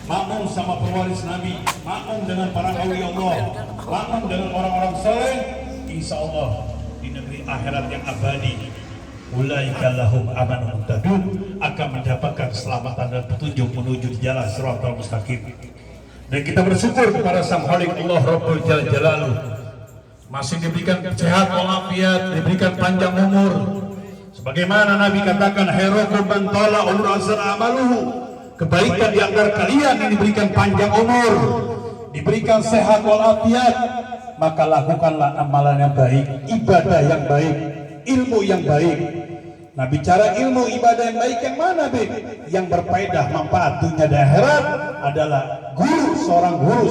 makmum sama pewaris Nabi, makmum dengan para awliya Allah, makmum dengan orang-orang saleh, insya Allah di negeri akhirat yang abadi, ulaika lahum amanun muhtadun, akan mendapatkan keselamatan dan petunjuk menuju di jalan Shiratal Mustaqim. Dan kita bersyukur kepada Sang Khalik Allah Rabbul Jalal Jalaluh, masih diberikan sehat walafiat, diberikan panjang umur. Sebagaimana Nabi katakan, khairukum man tala umruhu amaluhu, kebaikan di antara kalian yang diberikan panjang umur, diberikan sehat walafiat, maka lakukanlah amalan yang baik, ibadah yang baik, ilmu yang baik. Nah, bicara ilmu ibadah yang baik yang mana, Bib? Yang berfaedah manfaat dunia dan akhirat adalah guru,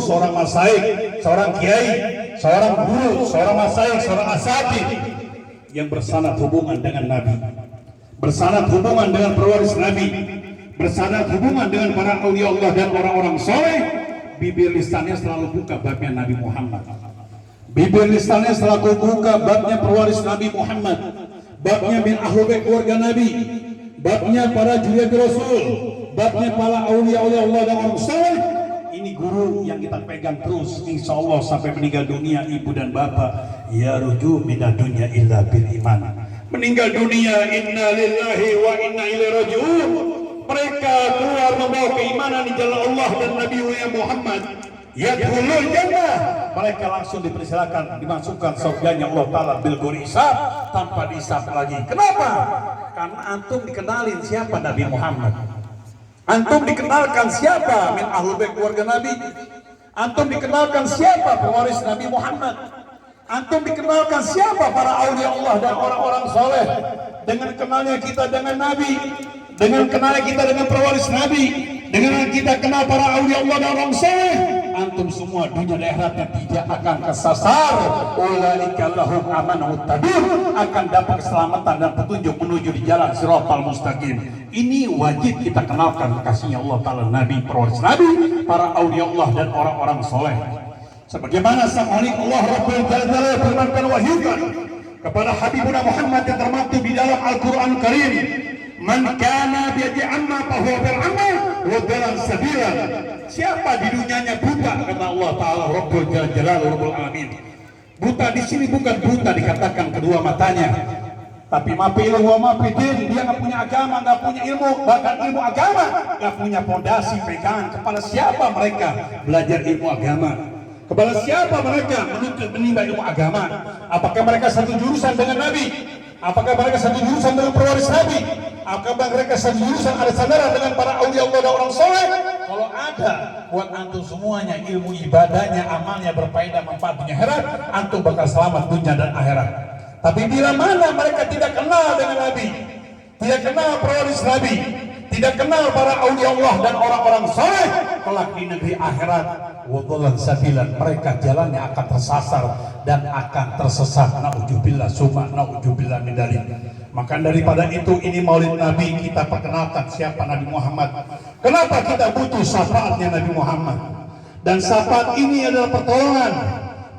seorang masyayikh, seorang kiai, seorang guru, seorang masyayikh, seorang asatidz yang bersanad hubungan dengan Nabi, bersanad hubungan dengan pewaris Nabi, bersanad hubungan dengan para aulia Allah dan orang-orang soleh. Bibir lisannya selalu buka babnya Nabi Muhammad, bibir lisannya selalu buka babnya pewaris Nabi Muhammad, babnya min ahlul bait keluarga Nabi, babnya para juriat Rasul, babnya para aulia Allah dan orang soleh. Ini guru yang kita pegang terus, insya Allah sampai meninggal dunia. Ibu dan bapak, ya ruju minad dunya illa bil iman. Meninggal dunia, inna lillahi wa inna ilaihi raji'un. Mereka keluar membawa keimanan di jalan Allah dan Nabi Muhammad. Yadkhulul jannah, mereka langsung dipersilakan dimasukkan surganya Allah Ta'ala bil ghairi hisab, tanpa dihisab lagi. Kenapa? Karena antum dikenalin siapa Nabi Muhammad, antum dikenalkan siapa min ahlul bait keluarga Nabi, antum dikenalkan siapa pewaris Nabi Muhammad, antum dikenalkan siapa para aulia Allah dan orang-orang soleh. Dengan kenalnya kita dengan Nabi, dengan kenalnya kita dengan pewaris Nabi, dengan kita kenal para aulia Allah dan orang soleh, antum semua dunia dan akhiratnya tidak akan kesasar. Ulaika lahum amanun muhtadun, akan dapat keselamatan dan petunjuk menuju di jalan Shiratal Mustaqim. Ini wajib kita kenalkan kasihnya Allah Ta'ala Nabi, pewaris Nabi, para aulia Allah dan orang-orang soleh. Sebagaimana Sang Khalik Allah Rabbul Jalal firmankan, wahyukan kepada Habibuna Muhammad yang termaktub di dalam Al-Quran Karim, man kana biadi amma fahuwa bil amma wa dalan sabila. Siapa di dunianya buta, kata Allah Ta'ala Rabbul Jalal Rabbul Alamin. Buta di sini bukan buta dikatakan kedua matanya, tapi mapi ilmu mapi din, dia nggak punya agama, nggak punya ilmu, bahkan ilmu agama nggak punya fondasi pegangan. Kepada siapa mereka belajar ilmu agama? Kepada siapa mereka menuntut menimba ilmu agama? Apakah mereka satu jurusan dengan Nabi? Apakah mereka satu jurusan dengan pewaris Nabi? Apakah mereka satu jurusan, ada sandaran dengan para aulia Allah dan orang soleh? Kalau ada, buat antum semuanya ilmu ibadahnya, amalnya berfaedah manfaat dunia akhirat, antum bakal selamat dunia dan akhirat. Tapi bila mana mereka tidak kenal dengan Nabi, tidak kenal pewaris Nabi, tidak kenal para aulia Allah dan orang-orang soleh, kelak di negeri akhirat wadhalan sabilan, mereka jalannya akan tersasar dan akan tersesat. Na'udzubillah summa na'udzubillah min dzalik. Maka daripada itu, ini Maulid Nabi kita perkenalkan siapa Nabi Muhammad. Kenapa kita butuh syafaatnya Nabi Muhammad? Dan syafaat ini adalah pertolongan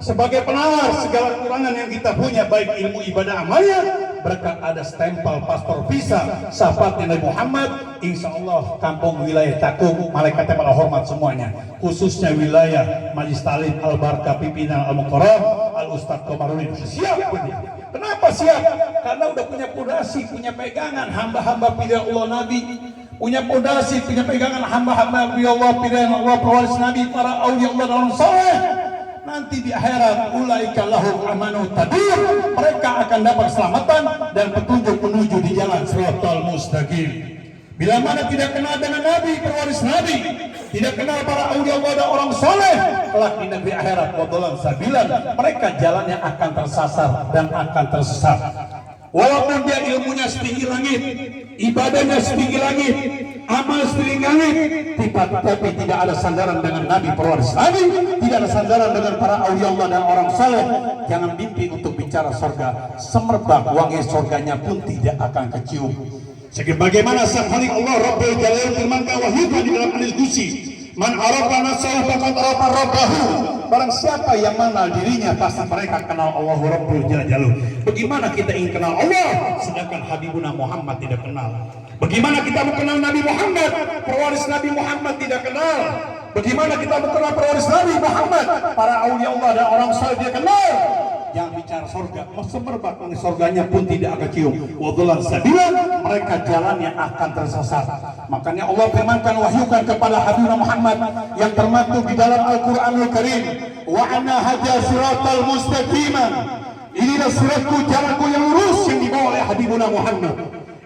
sebagai penawar segala kekurangan yang kita punya, baik ilmu ibadah amalnya, berkat ada stempel paspor visa syafaatnya Nabi Muhammad. Insya Allah kampung wilayah Cakung malaikatnya pada hormat semuanya, khususnya wilayah Majlis Talim Al-Barkah pimpinan Al-Mukarram Al-Ustadz Komarudin. Siap ini. Kenapa siap? Karena udah punya pondasi, punya pegangan hamba-hamba pilihan Allah Nabi, punya pondasi, punya pegangan hamba-hamba pilihan Allah pewaris Nabi, para aulia Allah dan orang soleh. Nanti di akhirat ulaika lahum amanun muhtadun, mereka akan dapat keselamatan dan petunjuk menuju di jalan Shiratal Mustaqim. Bila mana tidak kenal dengan Nabi, pewaris Nabi, tidak kenal para aulia Allah dan orang soleh, kelak di negeri akhirat wadhalan sabilan, mereka jalannya akan tersasar dan akan tersesat. Walaupun dia ilmunya setinggi langit, ibadahnya setinggi langit, amal setinggi langit, tapi tidak ada sandaran dengan Nabi pewaris Nabi, tidak ada sandaran dengan para aulia Allah dan orang saleh, jangan mimpi untuk bicara surga. Semerbak wangi surganya pun tidak akan kecium. Sebagaimana Sang Khalik Allah Rabbul Jalal firmankan, wahyukan di dalam hadis qudsi, man arafa nafsahu faqad arafa rabbahu. Barang siapa yang mengenal dirinya, pasti mereka kenal Allah Rabbul Jalal. Bagaimana kita ingin kenal Allah sedangkan Habibuna Muhammad tidak kenal? Bagaimana kita mengenal Nabi Muhammad? Pewaris Nabi Muhammad tidak kenal. Bagaimana kita mengenal pewaris Nabi Muhammad? Para aulia Allah dan orang saleh dia kenal. Yang bicara surga, semerbak surganya pun tidak akan cium. Wadullan sabilan, mereka jalan yang akan tersesat. Makanya Allah firmankan, wahyukan kepada Habibna Muhammad yang termaktub di dalam Al-Qur'anul Karim, wa anna hadza siratal mustaqiman. Inilah siratku, jalanku yang lurus yang dibawa oleh Habibuna Muhammad.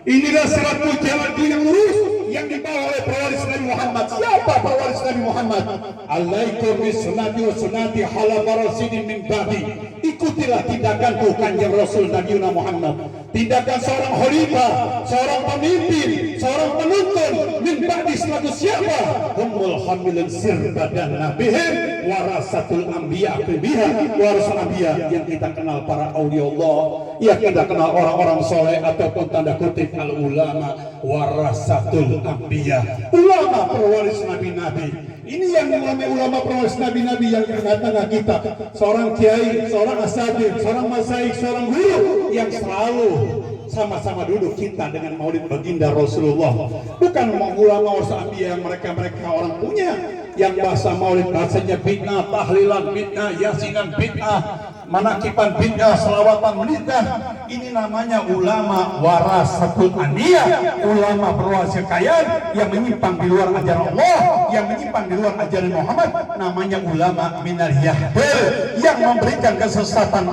Inilah siratku, jalanku yang lurus yang dibawa oleh pewaris Nabi Muhammad. Siapa pewaris Nabi Muhammad? Alaikum bisunnati wa sunnati khalafa rasidin min ba'di. Ikutilah tindakanku kanjeng Rasul Nabi Muhammad. Tindakan seorang khalifah, seorang pemimpin, seorang penuntun min ba'di selaku siapa? Humul hamilun sirbadan nabihim warasatul anbiya biha warasul anbiya. Yang kita kenal para aulia Allah, yang kita kenal orang-orang soleh ataupun tanda kutip al ulama warasatul anbiya, ulama pewaris nabi-nabi. Ini yang ulama pewaris nabi-nabi yang di tengah kita, seorang kiai, seorang asatidz, seorang masyayikh, seorang guru yang selalu sama-sama duduk kita dengan maulid baginda Rasulullah. Bukan ulama warasatul anbiya yang mereka orang punya yang bahasa maulid bahasanya bid'ah, tahlilan bid'ah, yasinan bid'ah, manakiban bid'ah, selawatan bid'ah. Ini namanya ulama warasatul anbiya, ulama berwaris kekayaan yang menyimpang di luar ajaran Allah, yang menyimpang di luar ajaran Muhammad. Namanya ulama minal yahdil, yang memberikan kesesatan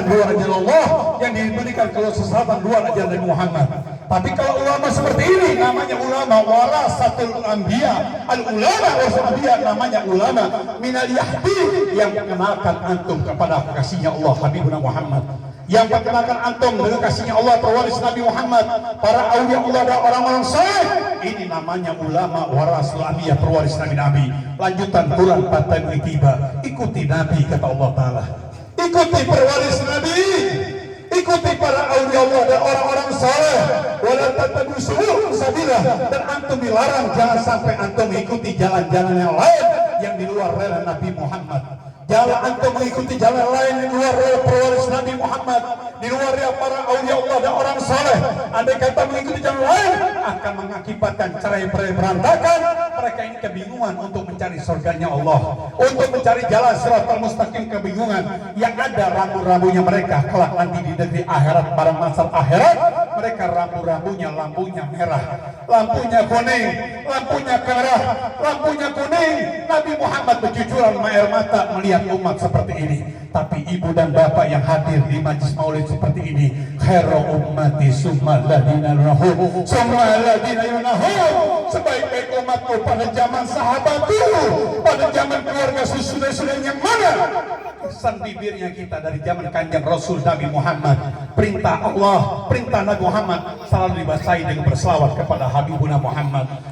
di luar ajaran Allah, yang diberikan kesesatan di luar ajaran Muhammad. Tapi kalau ulama seperti ini namanya ulama warasatul anbiya, al ulama warasatul anbiya, namanya ulama minal yahdi, yang mengenalkan antum kepada kasihnya Allah Habibuna Muhammad, yang mengenalkan antum dengan kasihnya Allah pewaris Nabi Muhammad, para aulia Allah dan orang-orang saleh. Ini namanya ulama warasatul anbiya, pewaris Nabi. Lanjutan Quran Fatan Itiba, ikuti Nabi kata Allah Ta'ala, ikuti pewaris Nabi, ikuti para aulia Allah dan orang-orang saleh. Wala tattabi'u subul sabilah, dan antum dilarang jangan sampai antum mengikuti jalan-jalan yang lain yang di luar rela Nabi Muhammad. Jangan antum mengikuti jalan lain di luar rela pewaris Nabi Muhammad, di luar rela para aulia Allah dan orang saleh. Andai kata mengikuti jalan lain akan mengakibatkan cerai-berai berantakan. Mereka ini kebingungan untuk mencari surganya Allah, untuk mencari jalan siratal mustaqim, kebingungan. Yang ada rambu-rambunya mereka kelak nanti di negeri akhirat, pada masa akhirat mereka rambu-rambunya, lampunya merah, lampunya kuning, lampunya merah, lampunya kuning. Nabi Muhammad bercucuran air mata melihat umat seperti ini. Tapi ibu dan bapak yang hadir di majlis maulid seperti ini, khairu ummati summa ladina yunahum, summa ladina yunahum, sebaik-baik umatku pada zaman sahabat dulu, pada zaman keluarga sudah yang mana kesan bibirnya kita dari zaman kanjeng Rasul Nabi Muhammad. Perintah Allah, perintah Nabi Muhammad selalu dibasahi dengan berselawat kepada Habibuna Muhammad.